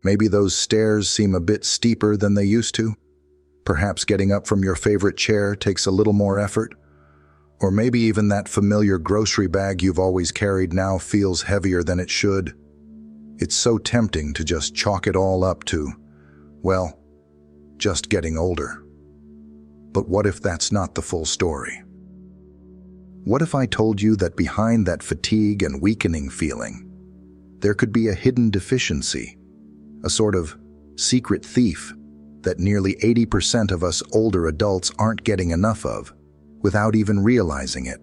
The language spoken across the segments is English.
Maybe those stairs seem a bit steeper than they used to. Perhaps getting up from your favorite chair takes a little more effort. Or maybe even that familiar grocery bag you've always carried now feels heavier than it should. It's so tempting to just chalk it all up to, well, just getting older. But what if that's not the full story? What if I told you that behind that fatigue and weakening feeling, there could be a hidden deficiency, a sort of secret thief that nearly 80% of us older adults aren't getting enough of, without even realizing it?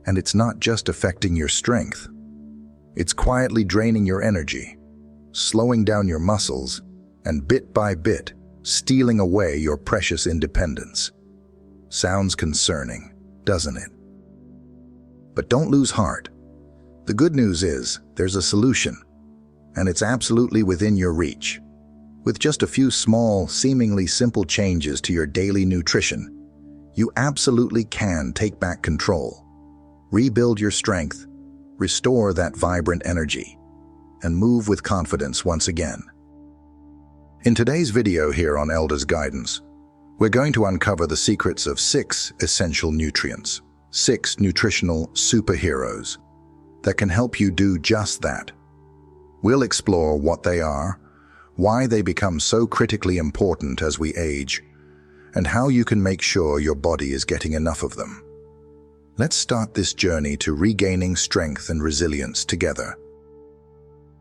And it's not just affecting your strength. It's quietly draining your energy, slowing down your muscles, and bit by bit, stealing away your precious independence. Sounds concerning, doesn't it? But don't lose heart. The good news is there's a solution, and it's absolutely within your reach. With just a few small, seemingly simple changes to your daily nutrition, you absolutely can take back control, rebuild your strength, restore that vibrant energy, and move with confidence once again. In today's video here on Elder's Guidance, we're going to uncover the secrets of 6 essential nutrients, 6 nutritional superheroes that can help you do just that. We'll explore what they are, why they become so critically important as we age, and how you can make sure your body is getting enough of them. Let's start this journey to regaining strength and resilience together.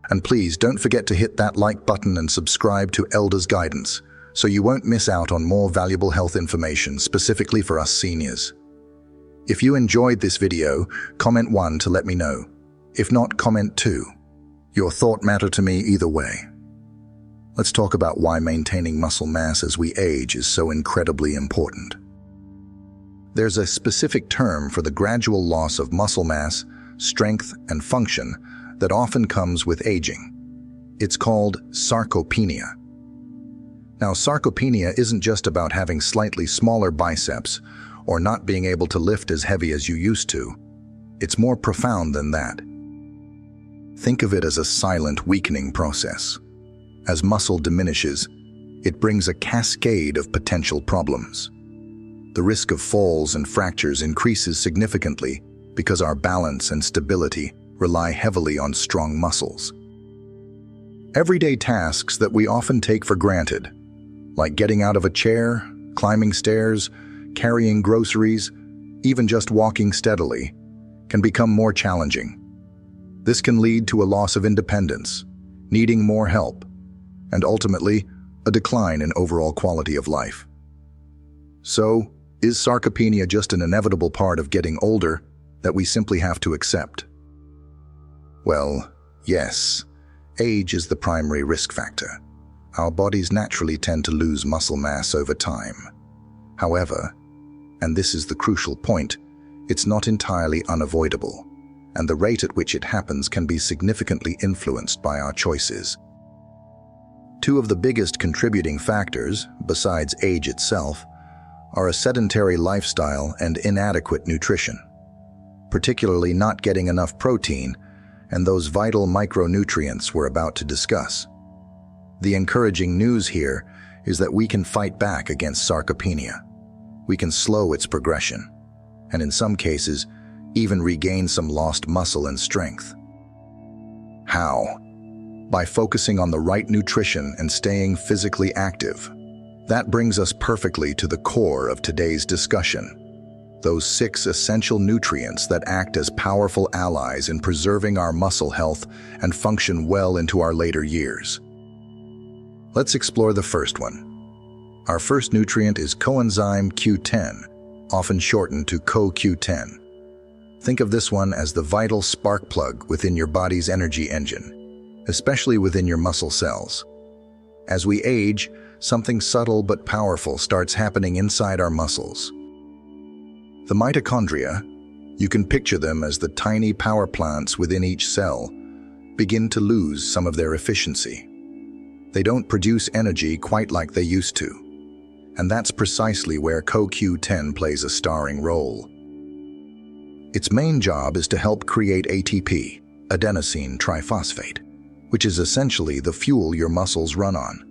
And please don't forget to hit that like button and subscribe to Elder's Guidance so you won't miss out on more valuable health information specifically for us seniors. If you enjoyed this video, comment 1 to let me know. If not, comment 2. Your thought matter to me either way. Let's talk about why maintaining muscle mass as we age is so incredibly important. There's a specific term for the gradual loss of muscle mass, strength, and function that often comes with aging. It's called sarcopenia. Now, sarcopenia isn't just about having slightly smaller biceps or not being able to lift as heavy as you used to. It's more profound than that. Think of it as a silent weakening process. As muscle diminishes, it brings a cascade of potential problems. The risk of falls and fractures increases significantly because our balance and stability rely heavily on strong muscles. Everyday tasks that we often take for granted, like getting out of a chair, climbing stairs, carrying groceries, even just walking steadily, can become more challenging. This can lead to a loss of independence, needing more help, and ultimately, a decline in overall quality of life. So, is sarcopenia just an inevitable part of getting older that we simply have to accept? Well, yes. Age is the primary risk factor. Our bodies naturally tend to lose muscle mass over time. However, and this is the crucial point, it's not entirely unavoidable, and the rate at which it happens can be significantly influenced by our choices. 2 of the biggest contributing factors, besides age itself, are a sedentary lifestyle and inadequate nutrition, particularly not getting enough protein and those vital micronutrients we're about to discuss. The encouraging news here is that we can fight back against sarcopenia. We can slow its progression, and in some cases, even regain some lost muscle and strength. How? By focusing on the right nutrition and staying physically active. That brings us perfectly to the core of today's discussion. Those 6 essential nutrients that act as powerful allies in preserving our muscle health and function well into our later years. Let's explore the first one. Our first nutrient is coenzyme Q10, often shortened to CoQ10. Think of this one as the vital spark plug within your body's energy engine, especially within your muscle cells. As we age, something subtle but powerful starts happening inside our muscles. The mitochondria, you can picture them as the tiny power plants within each cell, begin to lose some of their efficiency. They don't produce energy quite like they used to, and that's precisely where CoQ10 plays a starring role. Its main job is to help create ATP, adenosine triphosphate, which is essentially the fuel your muscles run on.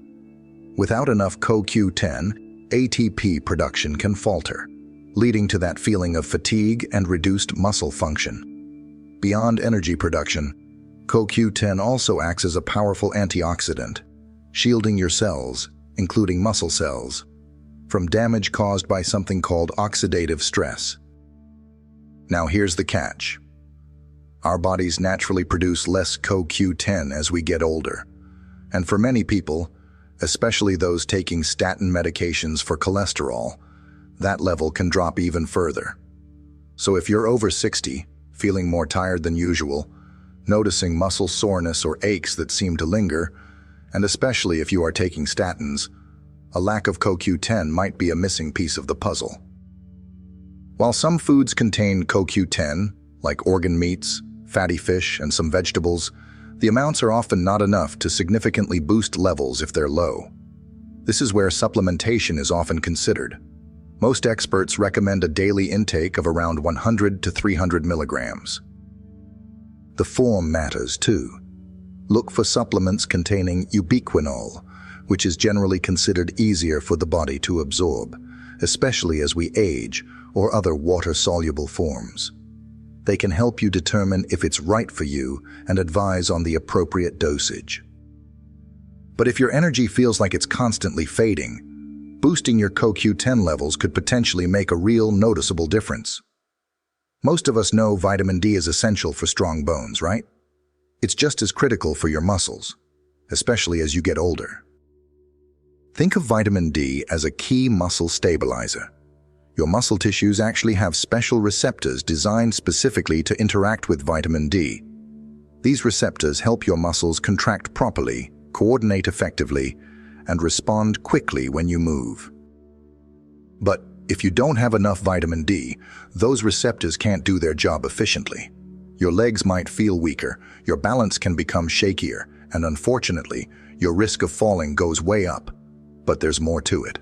Without enough CoQ10, ATP production can falter, leading to that feeling of fatigue and reduced muscle function. Beyond energy production, CoQ10 also acts as a powerful antioxidant, shielding your cells, including muscle cells, from damage caused by something called oxidative stress. Now here's the catch. Our bodies naturally produce less CoQ10 as we get older, and for many people, especially those taking statin medications for cholesterol, that level can drop even further. So if you're over 60, feeling more tired than usual, noticing muscle soreness or aches that seem to linger, and especially if you are taking statins, a lack of CoQ10 might be a missing piece of the puzzle. While some foods contain CoQ10, like organ meats, fatty fish, and some vegetables, the amounts are often not enough to significantly boost levels if they're low. This is where supplementation is often considered. Most experts recommend a daily intake of around 100 to 300 milligrams. The form matters too. Look for supplements containing ubiquinol, which is generally considered easier for the body to absorb, especially as we age, or other water-soluble forms. They can help you determine if it's right for you and advise on the appropriate dosage. But if your energy feels like it's constantly fading, boosting your CoQ10 levels could potentially make a real noticeable difference. Most of us know vitamin D is essential for strong bones, right? It's just as critical for your muscles, especially as you get older. Think of vitamin D as a key muscle stabilizer. Your muscle tissues actually have special receptors designed specifically to interact with vitamin D. These receptors help your muscles contract properly, coordinate effectively, and respond quickly when you move. But if you don't have enough vitamin D, those receptors can't do their job efficiently. Your legs might feel weaker, your balance can become shakier, and unfortunately, your risk of falling goes way up. But there's more to it.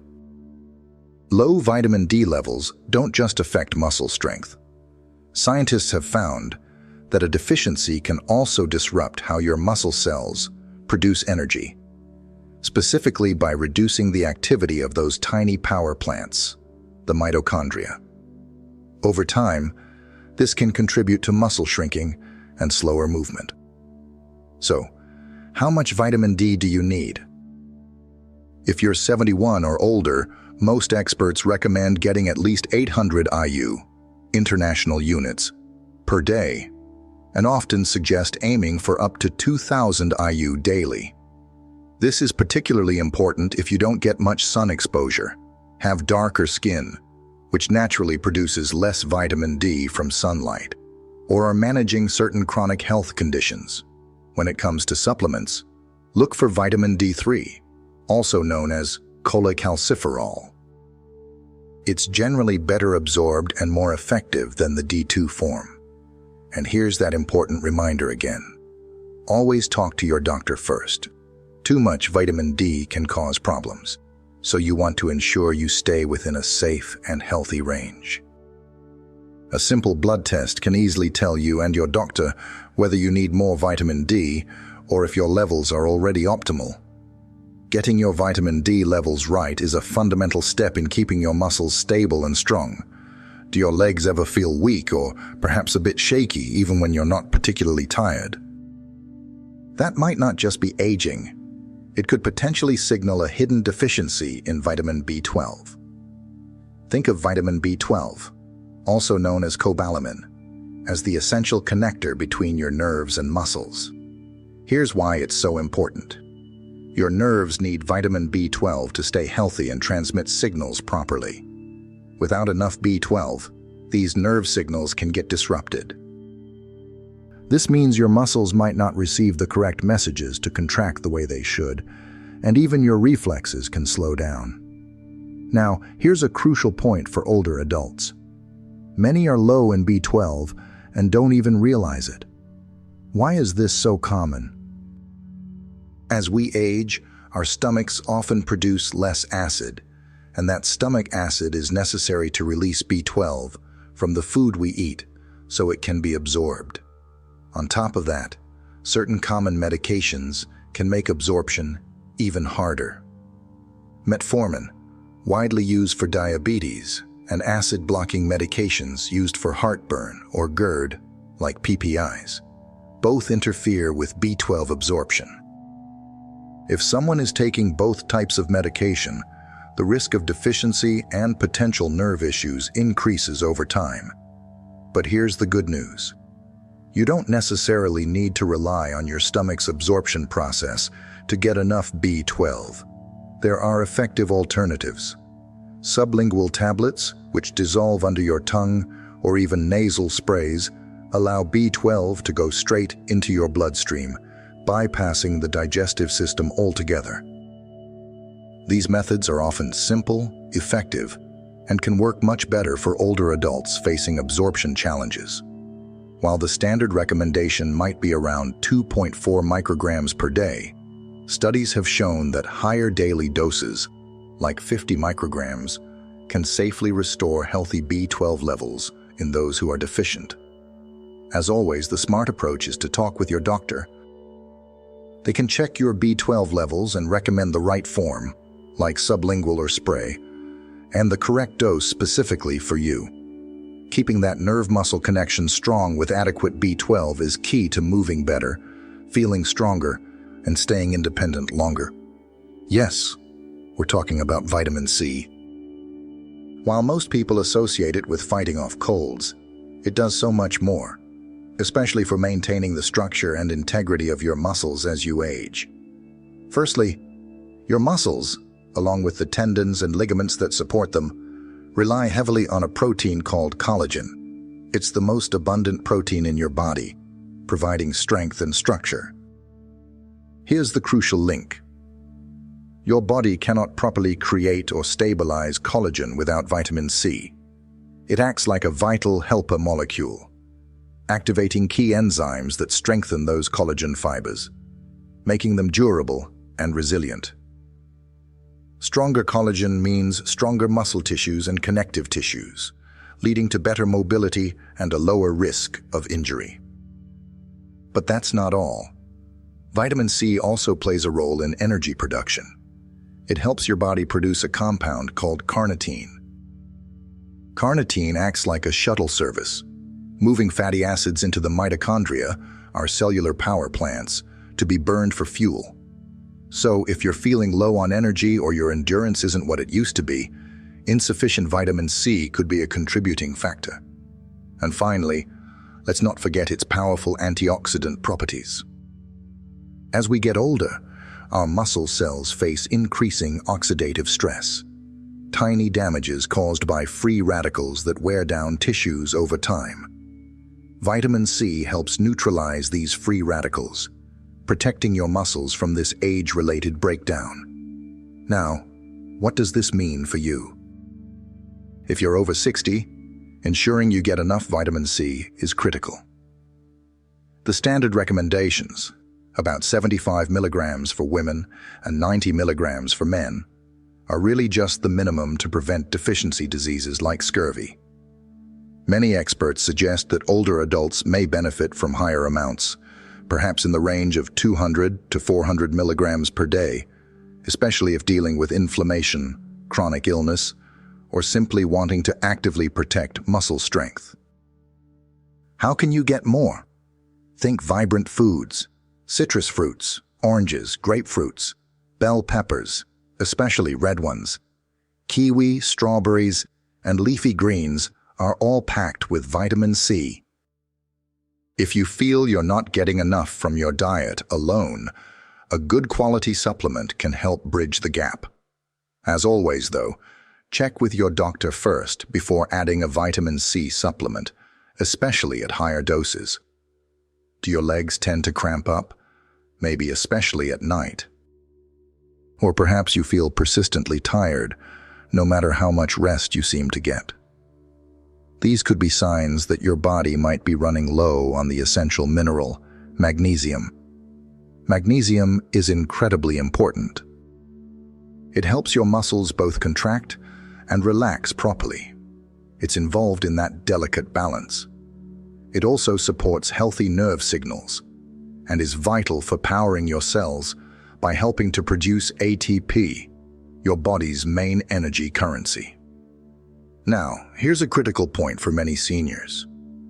Low vitamin D levels don't just affect muscle strength. Scientists have found that a deficiency can also disrupt how your muscle cells produce energy, specifically by reducing the activity of those tiny power plants, the mitochondria. Over time, this can contribute to muscle shrinking and slower movement. So, how much vitamin D do you need? If you're 71 or older, most experts recommend getting at least 800 IU, international units, per day, and often suggest aiming for up to 2,000 IU daily. This is particularly important if you don't get much sun exposure, have darker skin, which naturally produces less vitamin D from sunlight, or are managing certain chronic health conditions. When it comes to supplements, look for vitamin D3, also known as cholecalciferol. It's generally better absorbed and more effective than the D2 form. And here's that important reminder again. Always talk to your doctor first. Too much vitamin D can cause problems, so you want to ensure you stay within a safe and healthy range. A simple blood test can easily tell you and your doctor whether you need more vitamin D or if your levels are already optimal. Getting your vitamin D levels right is a fundamental step in keeping your muscles stable and strong. Do your legs ever feel weak or perhaps a bit shaky even when you're not particularly tired? That might not just be aging. It could potentially signal a hidden deficiency in vitamin B12. Think of vitamin B12, also known as cobalamin, as the essential connector between your nerves and muscles. Here's why it's so important. Your nerves need vitamin B12 to stay healthy and transmit signals properly. Without enough B12, these nerve signals can get disrupted. This means your muscles might not receive the correct messages to contract the way they should, and even your reflexes can slow down. Now, here's a crucial point for older adults. Many are low in B12 and don't even realize it. Why is this so common? As we age, our stomachs often produce less acid, and that stomach acid is necessary to release B12 from the food we eat so it can be absorbed. On top of that, certain common medications can make absorption even harder. Metformin, widely used for diabetes, and acid-blocking medications used for heartburn or GERD, like PPIs, both interfere with B12 absorption. If someone is taking both types of medication, the risk of deficiency and potential nerve issues increases over time. But here's the good news. You don't necessarily need to rely on your stomach's absorption process to get enough B12. There are effective alternatives. Sublingual tablets, which dissolve under your tongue, or even nasal sprays, allow B12 to go straight into your bloodstream, bypassing the digestive system altogether. These methods are often simple, effective, and can work much better for older adults facing absorption challenges. While the standard recommendation might be around 2.4 micrograms per day, studies have shown that higher daily doses, like 50 micrograms, can safely restore healthy B12 levels in those who are deficient. As always, the smart approach is to talk with your doctor. They can check your B12 levels and recommend the right form, like sublingual or spray, and the correct dose specifically for you. Keeping that nerve-muscle connection strong with adequate B12 is key to moving better, feeling stronger, and staying independent longer. Yes, we're talking about vitamin C. While most people associate it with fighting off colds, it does so much more, especially for maintaining the structure and integrity of your muscles as you age. Firstly, your muscles, along with the tendons and ligaments that support them, rely heavily on a protein called collagen. It's the most abundant protein in your body, providing strength and structure. Here's the crucial link. Your body cannot properly create or stabilize collagen without vitamin C. It acts like a vital helper molecule, activating key enzymes that strengthen those collagen fibers, making them durable and resilient. Stronger collagen means stronger muscle tissues and connective tissues, leading to better mobility and a lower risk of injury. But that's not all. Vitamin C also plays a role in energy production. It helps your body produce a compound called carnitine. Carnitine acts like a shuttle service, moving fatty acids into the mitochondria, our cellular power plants, to be burned for fuel. So if you're feeling low on energy or your endurance isn't what it used to be, insufficient vitamin C could be a contributing factor. And finally, let's not forget its powerful antioxidant properties. As we get older, our muscle cells face increasing oxidative stress, tiny damages caused by free radicals that wear down tissues over time. Vitamin C helps neutralize these free radicals, protecting your muscles from this age-related breakdown. Now, what does this mean for you? If you're over 60, ensuring you get enough vitamin C is critical. The standard recommendations, about 75 milligrams for women and 90 milligrams for men, are really just the minimum to prevent deficiency diseases like scurvy. Many experts suggest that older adults may benefit from higher amounts, perhaps in the range of 200 to 400 milligrams per day, especially if dealing with inflammation, chronic illness, or simply wanting to actively protect muscle strength. How can you get more? Think vibrant foods, citrus fruits, oranges, grapefruits, bell peppers, especially red ones, kiwi, strawberries, and leafy greens are all packed with vitamin C. If you feel you're not getting enough from your diet alone, a good quality supplement can help bridge the gap. As always, though, check with your doctor first before adding a vitamin C supplement, especially at higher doses. Do your legs tend to cramp up? Maybe especially at night. Or perhaps you feel persistently tired, no matter how much rest you seem to get. These could be signs that your body might be running low on the essential mineral, magnesium. Magnesium is incredibly important. It helps your muscles both contract and relax properly. It's involved in that delicate balance. It also supports healthy nerve signals, and is vital for powering your cells by helping to produce ATP, your body's main energy currency. Now, here's a critical point for many seniors.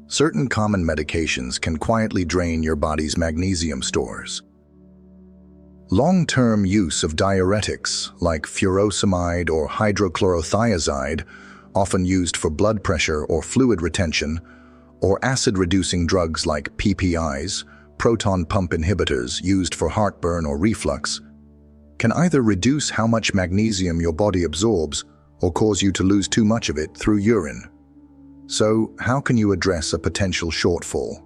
Certain common medications can quietly drain your body's magnesium stores. Long-term use of diuretics like furosemide or hydrochlorothiazide, often used for blood pressure or fluid retention, or acid-reducing drugs like PPIs, proton pump inhibitors used for heartburn or reflux, can either reduce how much magnesium your body absorbs or cause you to lose too much of it through urine. So, how can you address a potential shortfall?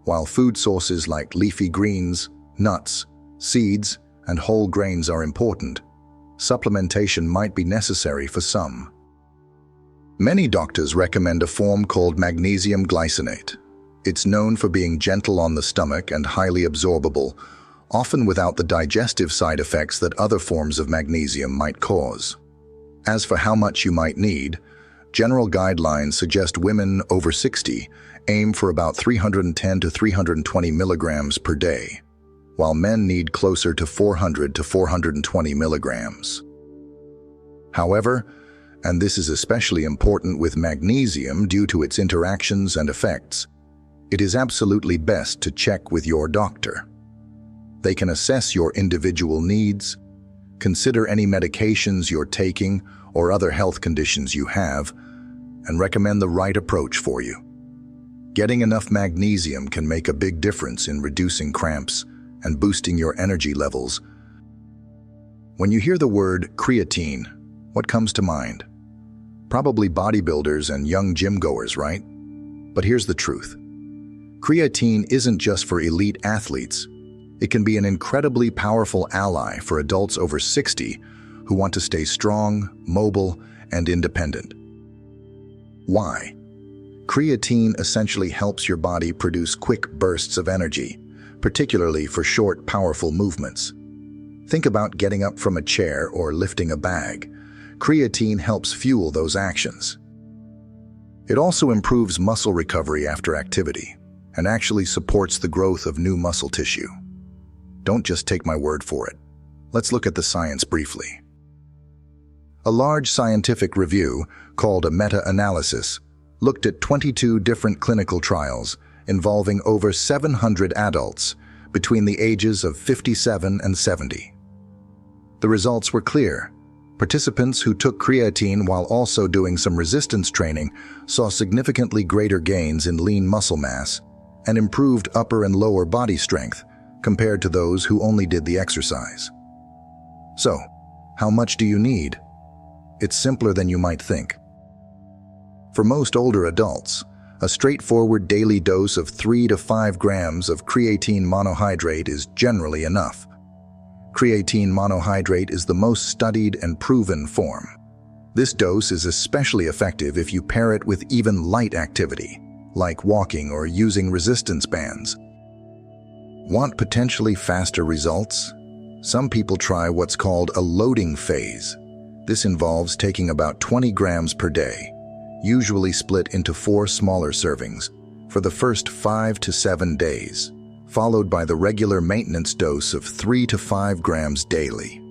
While food sources like leafy greens, nuts, seeds, and whole grains are important, supplementation might be necessary for some. Many doctors recommend a form called magnesium glycinate. It's known for being gentle on the stomach and highly absorbable, often without the digestive side effects that other forms of magnesium might cause. As for how much you might need, general guidelines suggest women over 60 aim for about 310 to 320 milligrams per day, while men need closer to 400 to 420 milligrams. However, and this is especially important with magnesium due to its interactions and effects, it is absolutely best to check with your doctor. They can assess your individual needs, consider any medications you're taking or other health conditions you have, and recommend the right approach for you. Getting enough magnesium can make a big difference in reducing cramps and boosting your energy levels. When you hear the word creatine, what comes to mind? Probably bodybuilders and young gym goers, right? But here's the truth. Creatine isn't just for elite athletes. It can be an incredibly powerful ally for adults over 60 who want to stay strong, mobile, and independent. Why? Creatine essentially helps your body produce quick bursts of energy, particularly for short, powerful movements. Think about getting up from a chair or lifting a bag. Creatine helps fuel those actions. It also improves muscle recovery after activity and actually supports the growth of new muscle tissue. Don't just take my word for it. Let's look at the science briefly. A large scientific review, called a meta-analysis, looked at 22 different clinical trials involving over 700 adults between the ages of 57 and 70. The results were clear. Participants who took creatine while also doing some resistance training saw significantly greater gains in lean muscle mass and improved upper and lower body strength compared to those who only did the exercise. So, how much do you need? It's simpler than you might think. For most older adults, a straightforward daily dose of 3 to 5 grams of creatine monohydrate is generally enough. Creatine monohydrate is the most studied and proven form. This dose is especially effective if you pair it with even light activity, like walking or using resistance bands. Want potentially faster results? Some people try what's called a loading phase. This involves taking about 20 grams per day, usually split into 4 smaller servings, for the first 5 to 7 days, followed by the regular maintenance dose of 3 to 5 grams daily.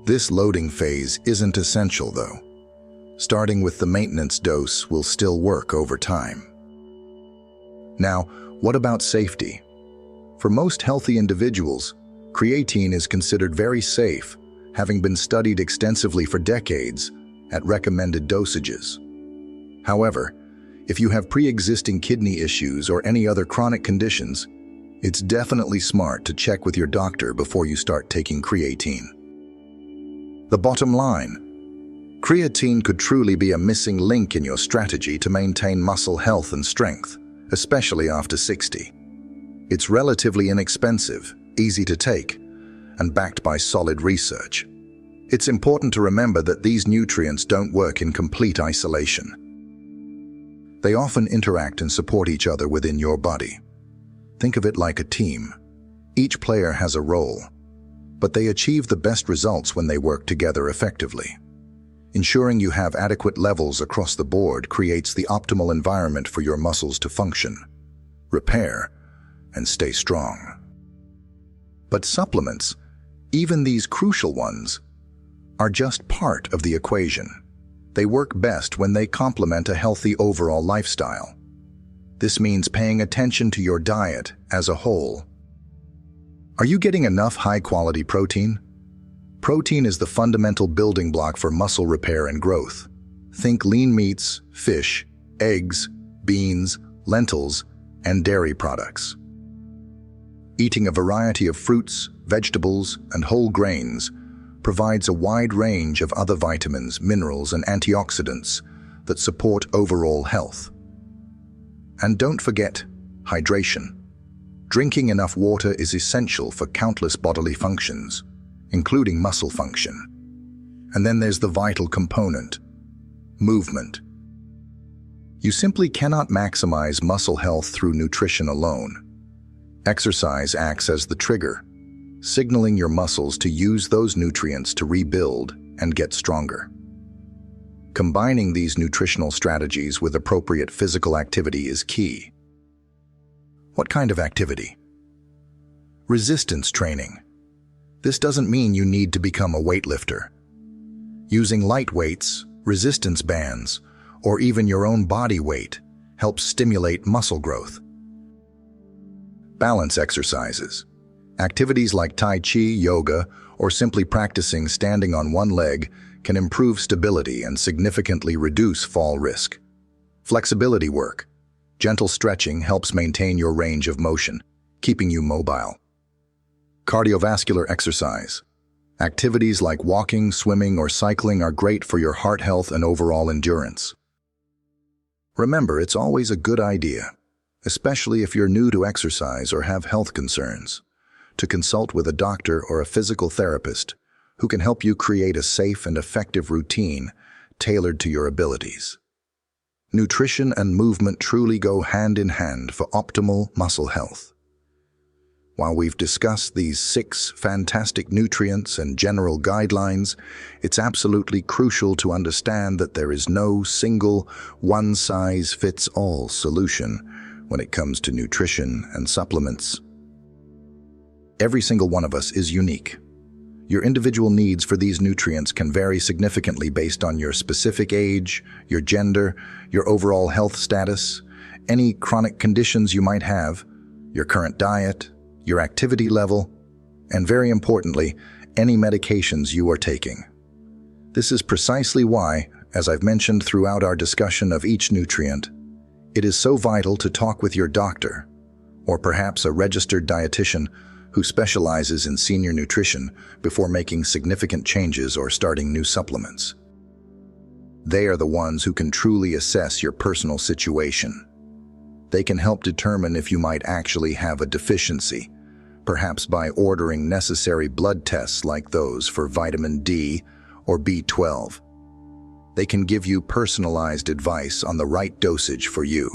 This loading phase isn't essential though. Starting with the maintenance dose will still work over time. Now, what about safety? For most healthy individuals, creatine is considered very safe, having been studied extensively for decades at recommended dosages. However, if you have pre-existing kidney issues or any other chronic conditions, it's definitely smart to check with your doctor before you start taking creatine. The bottom line: creatine could truly be a missing link in your strategy to maintain muscle health and strength, especially after 60. It's relatively inexpensive, easy to take, and backed by solid research. It's important to remember that these nutrients don't work in complete isolation. They often interact and support each other within your body. Think of it like a team. Each player has a role, but they achieve the best results when they work together effectively. Ensuring you have adequate levels across the board creates the optimal environment for your muscles to function, repair, and stay strong. But supplements, even these crucial ones, are just part of the equation. They work best when they complement a healthy overall lifestyle. This means paying attention to your diet as a whole. Are you getting enough high-quality protein? Protein is the fundamental building block for muscle repair and growth. Think lean meats, fish, eggs, beans, lentils, and dairy products. Eating a variety of fruits, vegetables, and whole grains provides a wide range of other vitamins, minerals, and antioxidants that support overall health. And don't forget hydration. Drinking enough water is essential for countless bodily functions, including muscle function. And then there's the vital component, movement. You simply cannot maximize muscle health through nutrition alone. Exercise acts as the trigger, signaling your muscles to use those nutrients to rebuild and get stronger. Combining these nutritional strategies with appropriate physical activity is key. What kind of activity? Resistance training. This doesn't mean you need to become a weightlifter. Using light weights, resistance bands, or even your own body weight helps stimulate muscle growth. Balance exercises. Activities like Tai Chi, yoga, or simply practicing standing on one leg can improve stability and significantly reduce fall risk. Flexibility work. Gentle stretching helps maintain your range of motion, keeping you mobile. Cardiovascular exercise. Activities like walking, swimming, or cycling are great for your heart health and overall endurance. Remember, it's always a good idea, especially if you're new to exercise or have health concerns, to consult with a doctor or a physical therapist who can help you create a safe and effective routine tailored to your abilities. Nutrition and movement truly go hand in hand for optimal muscle health. While we've discussed these 6 fantastic nutrients and general guidelines, it's absolutely crucial to understand that there is no single one-size-fits-all solution when it comes to nutrition and supplements. Every single one of us is unique. Your individual needs for these nutrients can vary significantly based on your specific age, your gender, your overall health status, any chronic conditions you might have, your current diet, your activity level, and very importantly, any medications you are taking. This is precisely why, as I've mentioned throughout our discussion of each nutrient, it is so vital to talk with your doctor, or perhaps a registered dietitian who specializes in senior nutrition before making significant changes or starting new supplements. They are the ones who can truly assess your personal situation. They can help determine if you might actually have a deficiency, perhaps by ordering necessary blood tests like those for vitamin D or B12. They can give you personalized advice on the right dosage for you,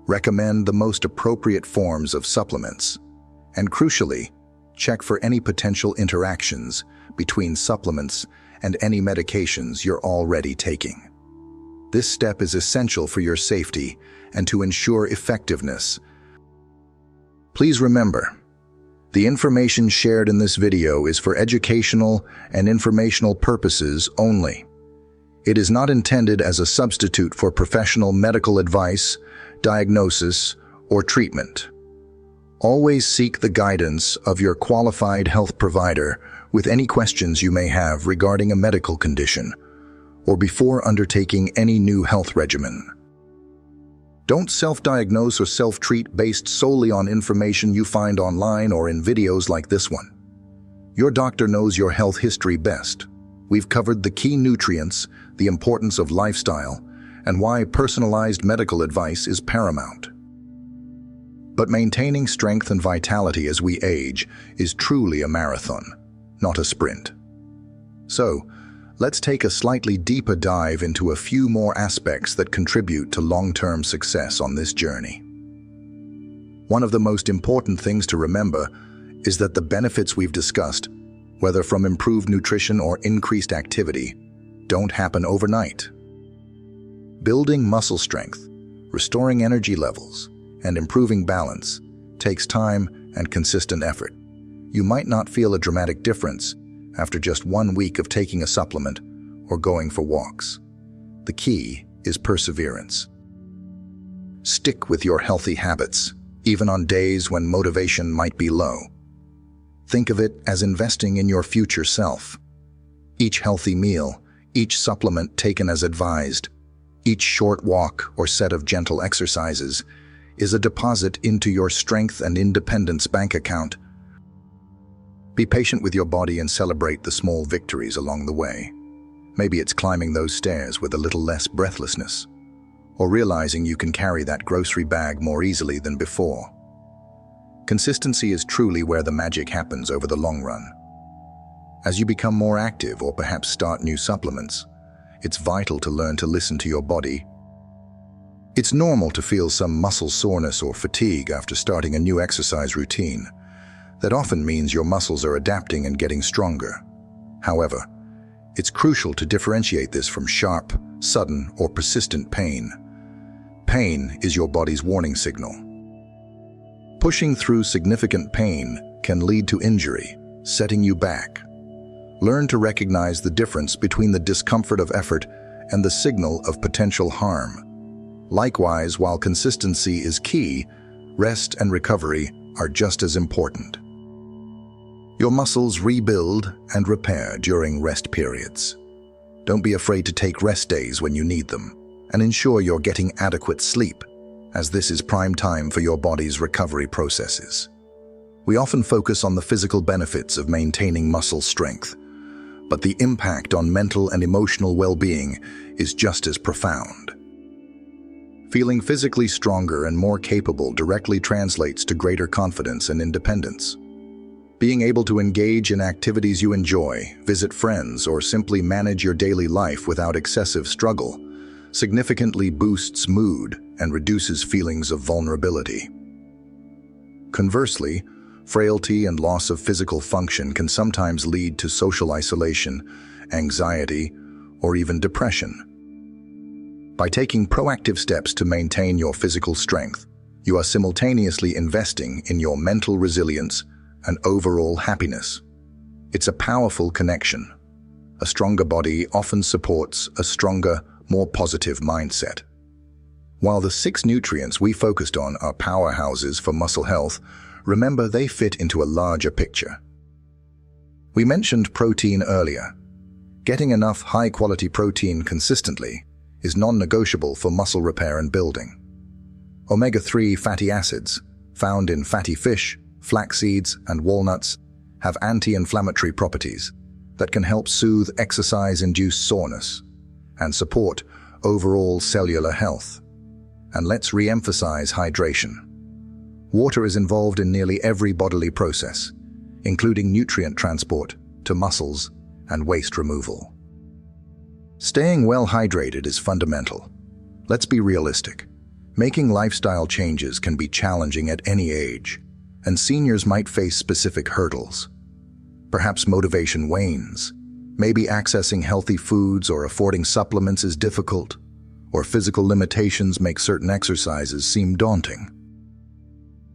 recommend the most appropriate forms of supplements, and crucially, check for any potential interactions between supplements and any medications you're already taking. This step is essential for your safety and to ensure effectiveness. Please remember, the information shared in this video is for educational and informational purposes only. It is not intended as a substitute for professional medical advice, diagnosis, or treatment. Always seek the guidance of your qualified health provider with any questions you may have regarding a medical condition or before undertaking any new health regimen. Don't self-diagnose or self-treat based solely on information you find online or in videos like this one. Your doctor knows your health history best. We've covered the key nutrients, the importance of lifestyle, and why personalized medical advice is paramount. But maintaining strength and vitality as we age is truly a marathon, not a sprint. So, let's take a slightly deeper dive into a few more aspects that contribute to long-term success on this journey. One of the most important things to remember is that the benefits we've discussed, whether from improved nutrition or increased activity, don't happen overnight. Building muscle strength, restoring energy levels, and improving balance takes time and consistent effort. you might not feel a dramatic difference after just 1 week of taking a supplement or going for walks. The key is perseverance. Stick with your healthy habits, even on days when motivation might be low. Think of it as investing in your future self. Each healthy meal, each supplement taken as advised, each short walk or set of gentle exercises is a deposit into your strength and independence bank account. Be patient with your body and celebrate the small victories along the way. Maybe it's climbing those stairs with a little less breathlessness, or realizing you can carry that grocery bag more easily than before. Consistency is truly where the magic happens over the long run. As you become more active or perhaps start new supplements, it's vital to learn to listen to your body. It's normal to feel some muscle soreness or fatigue after starting a new exercise routine. That often means your muscles are adapting and getting stronger. However, it's crucial to differentiate this from sharp, sudden, or persistent pain. Pain is your body's warning signal. Pushing through significant pain can lead to injury, setting you back. Learn to recognize the difference between the discomfort of effort and the signal of potential harm. Likewise, while consistency is key, rest and recovery are just as important. Your muscles rebuild and repair during rest periods. Don't be afraid to take rest days when you need them, and ensure you're getting adequate sleep, as this is prime time for your body's recovery processes. We often focus on the physical benefits of maintaining muscle strength, but the impact on mental and emotional well-being is just as profound. Feeling physically stronger and more capable directly translates to greater confidence and independence. Being able to engage in activities you enjoy, visit friends, or simply manage your daily life without excessive struggle significantly boosts mood and reduces feelings of vulnerability. Conversely, frailty and loss of physical function can sometimes lead to social isolation, anxiety, or even depression. By taking proactive steps to maintain your physical strength, you are simultaneously investing in your mental resilience and overall happiness. It's a powerful connection. A stronger body often supports a stronger, more positive mindset. While the 6 nutrients we focused on are powerhouses for muscle health, remember they fit into a larger picture. We mentioned protein earlier. Getting enough high-quality protein consistently is non-negotiable for muscle repair and building. Omega-3 fatty acids, found in fatty fish, flax seeds, and walnuts, have anti-inflammatory properties that can help soothe exercise-induced soreness and support overall cellular health. And let's re-emphasize hydration. Water is involved in nearly every bodily process, including nutrient transport to muscles and waste removal. Staying well hydrated is fundamental. Let's be realistic. Making lifestyle changes can be challenging at any age, and seniors might face specific hurdles. Perhaps motivation wanes. Maybe accessing healthy foods or affording supplements is difficult, or physical limitations make certain exercises seem daunting.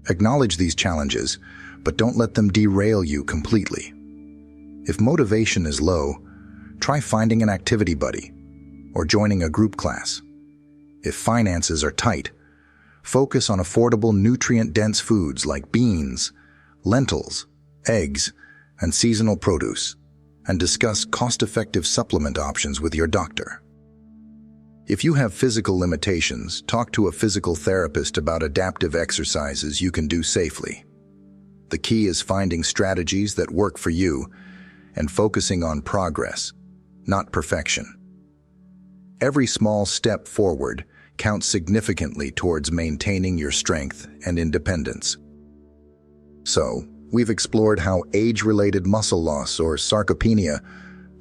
Acknowledge these challenges, but don't let them derail you completely. If motivation is low, try finding an activity buddy or joining a group class. If finances are tight, focus on affordable nutrient-dense foods like beans, lentils, eggs, and seasonal produce, and discuss cost-effective supplement options with your doctor. If you have physical limitations, talk to a physical therapist about adaptive exercises you can do safely. The key is finding strategies that work for you and focusing on progress, not perfection. Every small step forward counts significantly towards maintaining your strength and independence. So, we've explored how age-related muscle loss or sarcopenia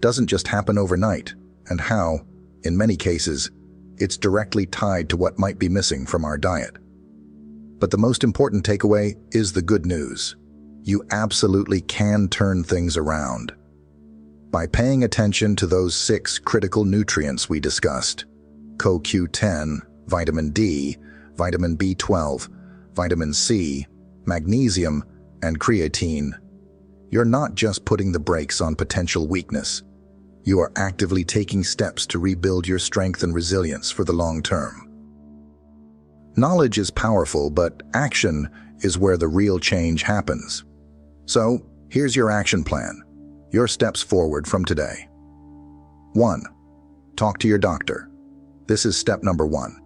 doesn't just happen overnight, and how, in many cases, it's directly tied to what might be missing from our diet. But the most important takeaway is the good news. You absolutely can turn things around. By paying attention to those 6 critical nutrients we discussed, CoQ10, vitamin D, vitamin B12, vitamin C, magnesium, and creatine, You're not just putting the brakes on potential weakness. You are actively taking steps to rebuild your strength and resilience for the long term. Knowledge is powerful, but action is where the real change happens. So, here's your action plan. Your steps forward from today. 1. Talk to your doctor. This is step number 1.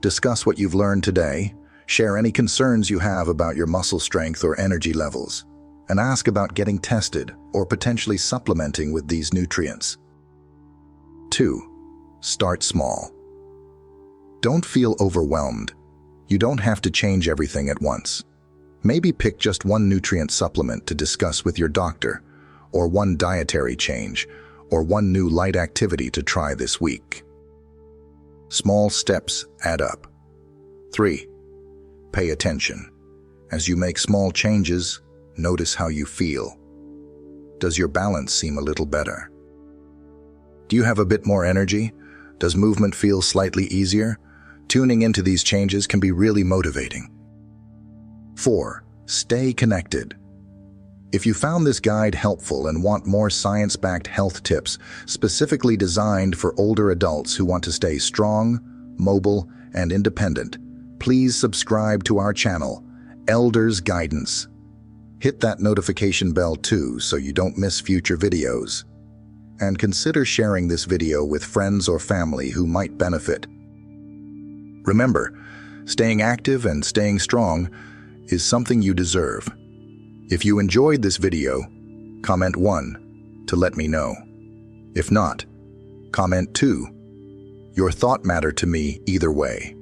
Discuss what you've learned today, share any concerns you have about your muscle strength or energy levels, and ask about getting tested or potentially supplementing with these nutrients. 2. Start small. Don't feel overwhelmed. You don't have to change everything at once. Maybe pick just one nutrient supplement to discuss with your doctor, or one dietary change, or one new light activity to try this week. Small steps add up. 3. Pay attention. As you make small changes, notice how you feel. Does your balance seem a little better? Do you have a bit more energy? Does movement feel slightly easier? Tuning into these changes can be really motivating. 4. Stay connected. If you found this guide helpful and want more science-backed health tips specifically designed for older adults who want to stay strong, mobile, and independent, please subscribe to our channel, Elders Guidance. Hit that notification bell too so you don't miss future videos. And consider sharing this video with friends or family who might benefit. Remember, staying active and staying strong is something you deserve. If you enjoyed this video, comment 1 to let me know. If not, comment 2. Your thought matter to me either way.